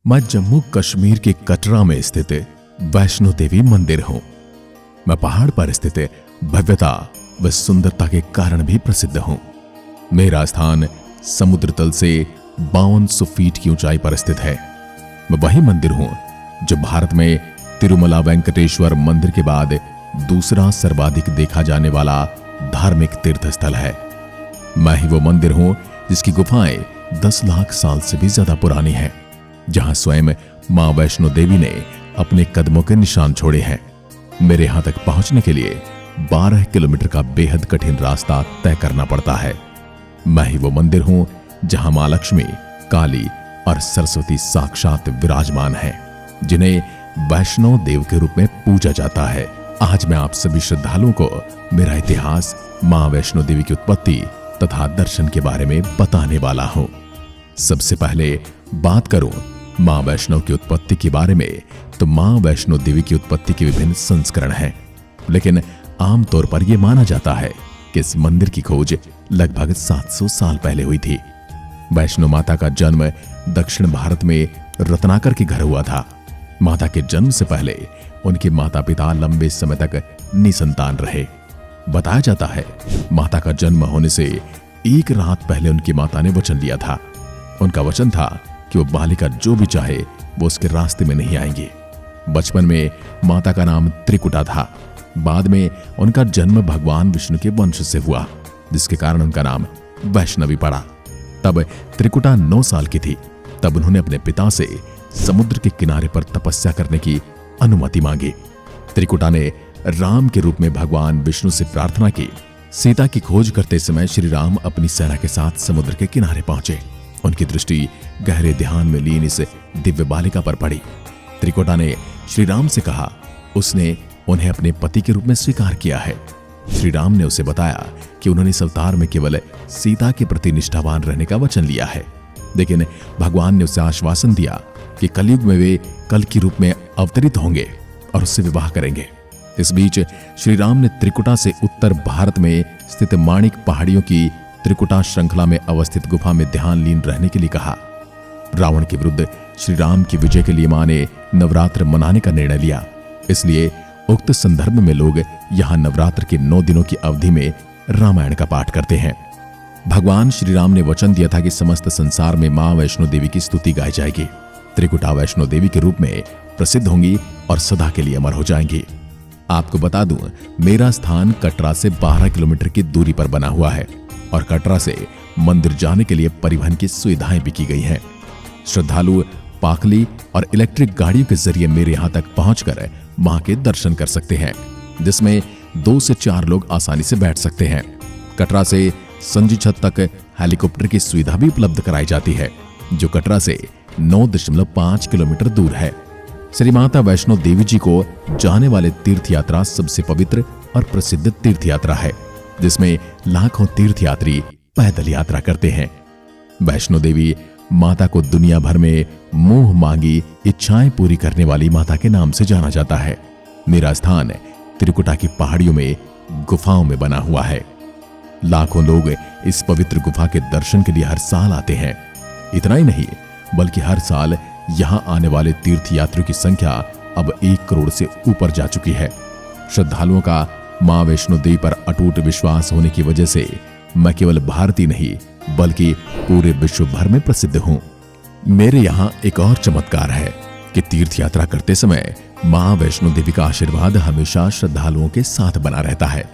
मैं जम्मू कश्मीर के कटरा में स्थित वैष्णो देवी मंदिर हूं। मैं पहाड़ पर स्थित भव्यता व सुंदरता के कारण भी प्रसिद्ध हूं। मेरा स्थान समुद्र तल से 5200 फीट की ऊंचाई पर स्थित है। मैं वही मंदिर हूं जो भारत में तिरुमला वेंकटेश्वर मंदिर के बाद दूसरा सर्वाधिक देखा जाने वाला धार्मिक तीर्थ स्थल है। मैं ही वो मंदिर हूं जिसकी गुफाएं 10 लाख साल से भी ज्यादा पुरानी हैं, जहां स्वयं मां वैष्णो देवी ने अपने कदमों के निशान छोड़े हैं। मेरे यहां तक पहुंचने के लिए 12 किलोमीटर का बेहद कठिन रास्ता तय करना पड़ता है। मैं ही वो मंदिर हूं जहां मां लक्ष्मी, काली और सरस्वती साक्षात विराजमान हैं, जिन्हें वैष्णो देव के रूप में पूजा जाता है। आज मैं आप सभी श्रद्धालुओं को मेरा इतिहास, मां वैष्णो देवी की उत्पत्ति तथा दर्शन के बारे में बताने वाला हूं। सबसे पहले बात करूं मां वैष्णो की उत्पत्ति के बारे में, तो मां वैष्णो देवी की उत्पत्ति के विभिन्न संस्करण हैं, लेकिन आमतौर पर यह माना जाता है कि इस मंदिर की खोज लगभग 700 साल पहले हुई थी। वैष्णो माता का जन्म दक्षिण भारत में रत्नाकर के घर हुआ था। माता के जन्म से पहले उनके माता पिता लंबे समय तक निसंतान रहे। बताया जाता है माता का जन्म होने से एक रात पहले उनकी माता ने वचन लिया था। उनका वचन था कि वो बालिका जो भी चाहे वो उसके रास्ते में नहीं आएंगी। बचपन में माता का नाम त्रिकुटा था। बाद में उनका जन्म भगवान विष्णु के वंश से हुआ, जिसके कारण उनका नाम वैष्णवी पड़ा। तब त्रिकुटा 9 साल की थी। तब उन्होंने अपने पिता से समुद्र के किनारे पर तपस्या करने की अनुमति मांगी। त्रिकुटा ने राम के रूप में भगवान विष्णु से प्रार्थना की। सीता की खोज करते समय श्री राम अपनी सेना के साथ समुद्र के किनारे पहुंचे। उनकी दृष्टि गहरे ध्यान में लीन इस दिव्य बालिका पर पड़ी। त्रिकुटा ने श्री राम से कहा उसने उन्हें अपने पति के रूप में स्वीकार किया है। श्री राम ने उसे बताया कि उन्होंने इस अवतार में केवल सीता के प्रति निष्ठावान रहने का वचन लिया है, लेकिन भगवान ने उसे आश्वासन दिया कि कलयुग में वे कल के रूप में अवतरित होंगे और उससे विवाह करेंगे। इस बीच श्री राम ने त्रिकुटा से उत्तर भारत में स्थित माणिक पहाड़ियों की त्रिकुटा श्रृंखला में अवस्थित गुफा में ध्यान लीन रहने के लिए कहा। रावण के विरुद्ध श्री राम की विजय के लिए मां ने नवरात्र मनाने का निर्णय लिया। इसलिए उक्त संदर्भ में लोग यहां नवरात्र के 9 दिनों की अवधि में रामायण का पाठ करते हैं। भगवान श्री राम ने वचन दिया था कि समस्त संसार में मां वैष्णो देवी की स्तुति गाई जाएगी। त्रिकुटा वैष्णो देवी के रूप में प्रसिद्ध होंगी और सदा के लिए अमर हो जाएंगी। आपको बता दूं, मेरा स्थान कटरा से 12 किलोमीटर की दूरी पर बना हुआ है और कटरा से मंदिर जाने के लिए परिवहन की सुविधाएं भी की गई हैं। श्रद्धालु पाखली और इलेक्ट्रिक गाड़ियों के जरिए मेरे यहां तक पहुंचकर मां के दर्शन कर सकते हैं, जिसमें 2 से 4 लोग आसानी से बैठ सकते हैं। कटरा से संजी छत तक हेलीकॉप्टर की सुविधा भी उपलब्ध कराई जाती है, जो कटरा से 9.5 किलोमीटर दूर है। श्री माता वैष्णो देवी जी को जाने वाले तीर्थ यात्रा सबसे पवित्र और प्रसिद्ध तीर्थ यात्रा है, जिसमें लाखों तीर्थयात्री पैदल यात्रा करते हैं। वैष्णो देवी माता को दुनिया भर में मोह मांगी इच्छाएं पूरी करने वाली माता के नाम से जाना जाता है। मेरा स्थान त्रिकुटा की पहाड़ियों में गुफाओं में बना हुआ है। लाखों लोग इस पवित्र गुफा के दर्शन के लिए हर साल आते हैं। इतना ही नहीं, बल्कि हर साल यहां आने वाले तीर्थयात्रियों की संख्या अब 1 करोड़ से ऊपर जा चुकी है। श्रद्धालुओं का मां वैष्णो देवी पर अटूट विश्वास होने की वजह से मैं केवल भारतीय नहीं बल्कि पूरे विश्व भर में प्रसिद्ध हूं। मेरे यहां एक और चमत्कार है कि तीर्थ यात्रा करते समय मां वैष्णो देवी का आशीर्वाद हमेशा श्रद्धालुओं के साथ बना रहता है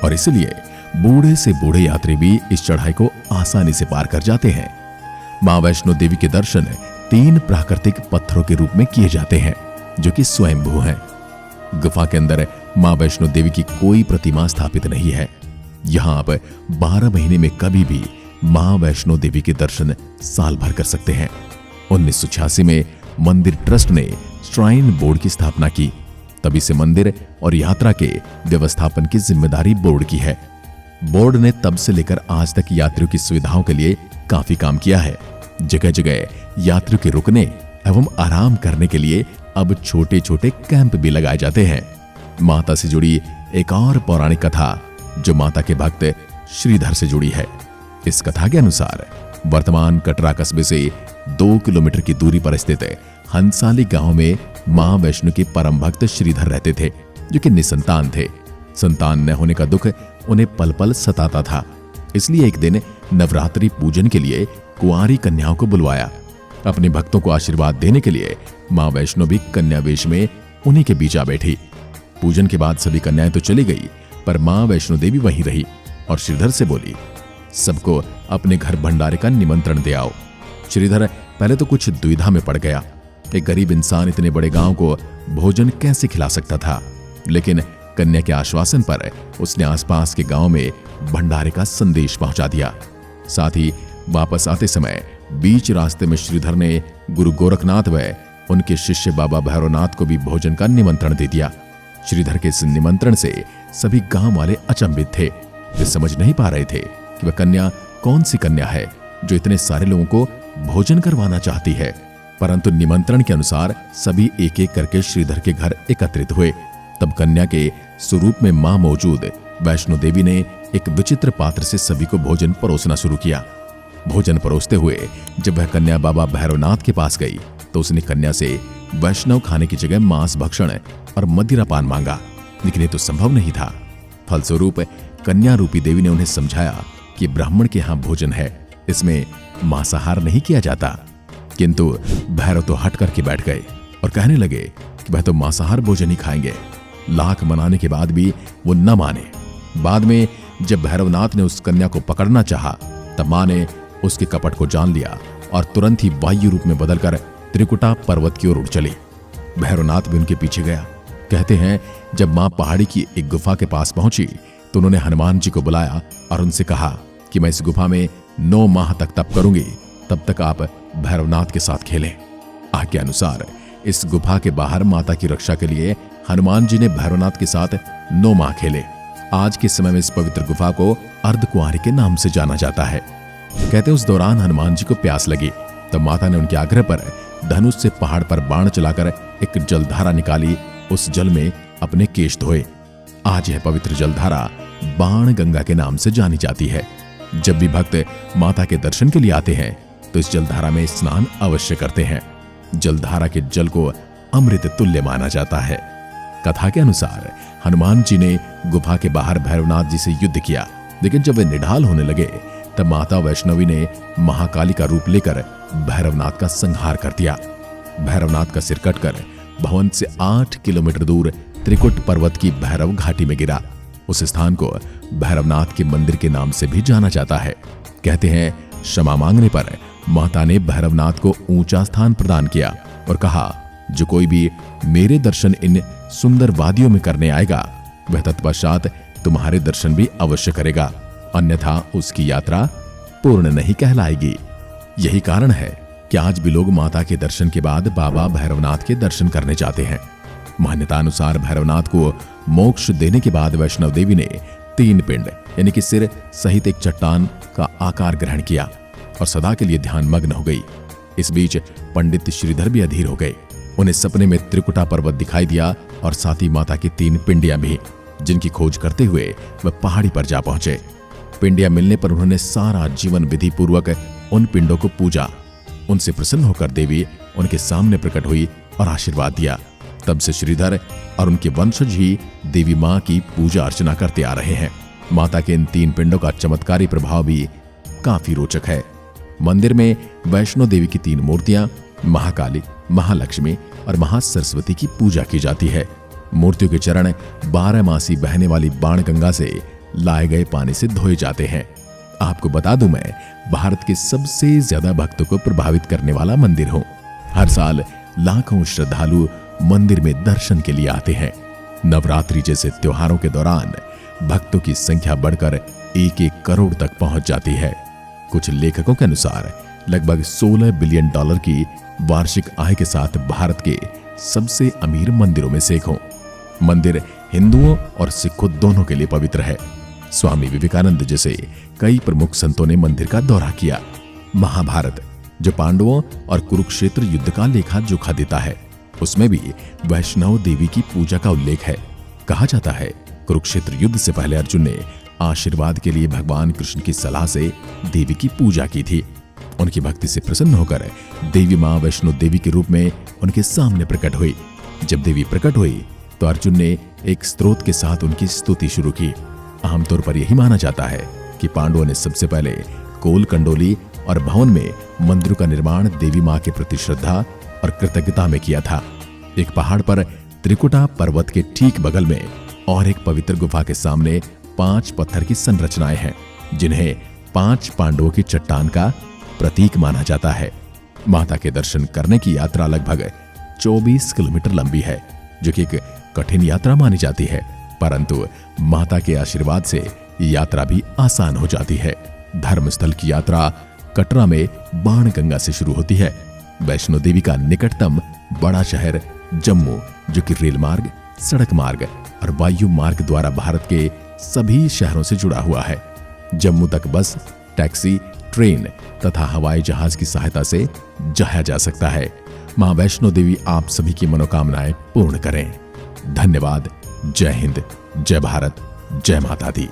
और इसलिए बूढ़े से बूढ़े यात्री भी इस चढ़ाई को आसानी से पार कर जाते हैं। मां वैष्णो देवी के दर्शन 3 प्राकृतिक पत्थरों के रूप में किए जाते हैं, जो कि स्वयंभू हैं। गुफा के अंदर मां वैष्णो देवी की कोई प्रतिमा स्थापित नहीं है। यहां आप 12 महीने में कभी भी मां वैष्णो देवी के दर्शन साल भर कर सकते हैं। 1986 में मंदिर ट्रस्ट ने श्राइन बोर्ड की स्थापना की। तभी से मंदिर और यात्रा के व्यवस्थापन की जिम्मेदारी बोर्ड की है। बोर्ड ने तब से लेकर आज तक यात्रियों की सुविधाओं के लिए काफी काम किया है। जगह जगह यात्रियों के रुकने एवं आराम करने के लिए अब छोटे छोटे कैंप भी लगाए जाते हैं। माता से जुड़ी एक और पौराणिक कथा जो माता के भक्त श्रीधर से जुड़ी है। इस कथा के अनुसार वर्तमान कटरा कस्बे से 2 किलोमीटर की दूरी पर स्थित हंसाली गांव में मां वैष्णो के परम भक्त श्रीधर रहते थे, जो कि निसंतान थे। संतान न होने का दुख उन्हें पल पल सताता था। इसलिए एक दिन नवरात्रि पूजन के लिए कुंवारी कन्याओं को बुलवाया। अपने भक्तों को आशीर्वाद देने के लिए मां वैष्णो भी कन्या वेश में उन्हीं के बीच आ बैठी। पूजन के बाद सभी कन्याएं तो चली गई, पर मां वैष्णो देवी वहीं रही और श्रीधर से बोली, सबको अपने घर भंडारे का निमंत्रण दे आओ। श्रीधर पहले तो कुछ दुविधा में पड़ गया। एक गरीब इंसान इतने बड़े गांव को भोजन कैसे खिला सकता था, लेकिन कन्या के आश्वासन पर उसने आसपास के गांव में भंडारे का संदेश पहुंचा दिया। साथ ही वापस आते समय बीच रास्ते में श्रीधर ने गुरु गोरखनाथ व उनके शिष्य बाबा भैरवनाथ को भी भोजन का निमंत्रण दे दिया। श्रीधर के इस निमंत्रण से सभी गांव वाले अचंभित थे। वे समझ नहीं पा रहे थे कि वह कन्या कौन सी कन्या है जो इतने सारे लोगों को भोजन करवाना चाहती है। परंतु निमंत्रण के अनुसार सभी एक एक करके श्रीधर के घर एकत्रित हुए। तब कन्या के स्वरूप में मां मौजूद वैष्णो देवी ने एक विचित्र पात्र से सभी को भोजन परोसना शुरू किया। भोजन परोसते हुए जब वह कन्या बाबा भैरवनाथ के पास गई तो उसने कन्या से वैष्णव खाने की जगह मांस भक्षण और मदिरा पान मांगा, लेकिन ये तो संभव नहीं था। फलस्वरूप कन्या रूपी देवी ने उन्हें समझाया कि ब्राह्मण के यहाँ भोजन है, इसमें मांसाहार नहीं किया जाता। किंतु भैरव तो हट करके बैठ गए और कहने लगे कि वह तो मांसाहार भोजन ही खाएंगे। लाख मनाने के बाद भी वो न माने। बाद में जब भैरवनाथ ने उस कन्या को पकड़ना चाहा, तब मां ने उसके कपट को जान लिया और तुरंत ही वायु रूप में बदलकर त्रिकुटा पर्वत की ओर उड़ चली। भैरवनाथ भी उनके पीछे गया। कहते हैं जब मां पहाड़ी की एक गुफा के पास पहुंची तो उन्होंने हनुमान जी को बुलाया और उनसे कहा कि मैं इस गुफा में 9 माह तक तप करूंगी, तब तक आप भैरवनाथ के साथ खेलें। आज्ञा अनुसार इस गुफा के बाहर माता की रक्षा के लिए हनुमान जी ने भैरवनाथ के साथ 9 माह खेले। आज के समय में इस पवित्र गुफा को अर्धकुंवारी के नाम से जाना जाता है। कहते उस दौरान हनुमान जी को प्यास लगी, तब माता ने उनके आग्रह पर धनुष से पहाड़ पर बाण चलाकर एक जलधारा निकाली। उस जल में अपने केश धोए। आज यह पवित्र जलधारा बाण गंगा के नाम से जानी जाती है। जब भी भक्त माता के दर्शन के लिए आते हैं तो इस जलधारा में स्नान अवश्य करते हैं। जलधारा के जल को अमृत तुल्य माना जाता है। कथा के अनुसार हनुमान जी ने गुफा के बाहर भैरवनाथ जी से युद्ध किया, लेकिन जब वे निढाल होने लगे तब माता वैष्णवी ने महाकाली का रूप लेकर भैरवनाथ का संहार कर दिया। भैरवनाथ का सिर कटकर भवन से 8 किलोमीटर दूर त्रिकुट पर्वत की भैरव घाटी में गिरा। उस स्थान को भैरवनाथ के मंदिर के नाम से भी जाना जाता है। कहते हैं क्षमा मांगने पर माता ने भैरवनाथ को ऊंचा स्थान प्रदान किया और कहा, जो कोई भी मेरे दर्शन इन सुंदर वादियों में करने आएगा वह तत्पश्चात तुम्हारे दर्शन भी अवश्य करेगा, अन्यथा उसकी यात्रा पूर्ण नहीं कहलाएगी। यही कारण है कि आज भी लोग माता के दर्शन के बाद बाबा भैरवनाथ के दर्शन करने जाते हैं। मान्यता अनुसार भैरवनाथ को मोक्ष देने के बाद वैष्णव देवी ने 3 पिंड यानी कि सिर सहित एक चट्टान का आकार ग्रहण किया और सदा के लिए ध्यान मग्न हो गई। इस बीच पंडित श्रीधर भी अधीर हो गए। उन्हें सपने में त्रिकुटा पर्वत दिखाई दिया और साथ ही माता की 3 पिंडियां भी, जिनकी खोज करते हुए वह पहाड़ी पर जा पहुंचे। पिंडियां मिलने पर उन्होंने सारा जीवन विधि पूर्वक उन पिंडों को पूजा। उनसे प्रसन्न होकर देवी उनके सामने प्रकट हुई और आशीर्वाद दिया। तब से श्रीधर और उनके वंशज ही देवी मां की पूजा अर्चना करते आ रहे हैं। माता के इन 3 पिंडों का चमत्कारी प्रभाव भी काफी रोचक है। मंदिर में वैष्णो देवी की 3 मूर्तियां महाकाली, महालक्ष्मी और महासरस्वती की पूजा की जाती है। मूर्तियों के चरण 12 मासी बहने वाली बाण गंगा से लाए गए पानी से धोए जाते हैं। आपको बता दूं, मैं भारत के सबसे ज्यादा भक्तों को प्रभावित करने वाला मंदिर हूं। हर साल लाखों श्रद्धालु मंदिर में दर्शन के लिए आते हैं। नवरात्रि जैसे त्योहारों के दौरान भक्तों की संख्या बढ़कर 1-1 करोड़ तक पहुंच जाती है। कुछ लेखकों के अनुसार लगभग $16 बिलियन की वार्षिक आय के साथ भारत के सबसे अमीर मंदिरों में से एक हो। मंदिर हिंदुओं और सिखों दोनों के लिए पवित्र है। स्वामी विवेकानंद जैसे कई प्रमुख संतों ने मंदिर का दौरा किया। महाभारत, जो पांडवों और कुरुक्षेत्र युद्ध का लेखा जोखा देता है, उसमें भी वैष्णव देवी की पूजा का उल्लेख है। कहा जाता है कुरुक्षेत्र युद्ध से पहले अर्जुन ने आशीर्वाद के लिए भगवान कृष्ण की सलाह से देवी की पूजा की थी। उनकी भक्ति से प्रसन्न होकर देवी मां वैष्णो देवी के रूप में उनके सामने प्रकट हुई। जब देवी प्रकट हुई तो अर्जुन ने एक स्तोत्र के साथ उनकी स्तुति शुरू की। आमतौर पर यही माना जाता है कि पांडवों ने सबसे पहले कोल कंडोली और भवन में मंदिरों का निर्माण देवी मां के प्रति श्रद्धा और कृतज्ञता में किया था। एक पहाड़ पर त्रिकुटा पर्वत के ठीक बगल में और एक पवित्र गुफा के सामने 5 पत्थर की संरचनाएं हैं, जिन्हें 5 पांडवों की चट्टान का प्रतीक माना जाता है। माता के दर्शन करने की यात्रा लगभग 24 किलोमीटर लंबी है, जो कि एक कठिन यात्रा मानी जाती है, परंतु माता के आशीर्वाद से यात्रा भी आसान हो जाती है। धर्मस्थल की यात्रा कटरा में बाणगंगा से शुरू होती है। वैष्णो देवी का निकटतम बड़ा शहर जम्मू, जो कि रेल मार्ग, सड़क मार्ग और वायु मार्ग द्वारा भारत के सभी शहरों से जुड़ा हुआ है। जम्मू तक बस, टैक्सी, ट्रेन तथा हवाई जहाज की सहायता से जाया जा सकता है। मां वैष्णो देवी आप सभी की मनोकामनाएं पूर्ण करें। धन्यवाद। जय हिंद, जय भारत, जय माता दी।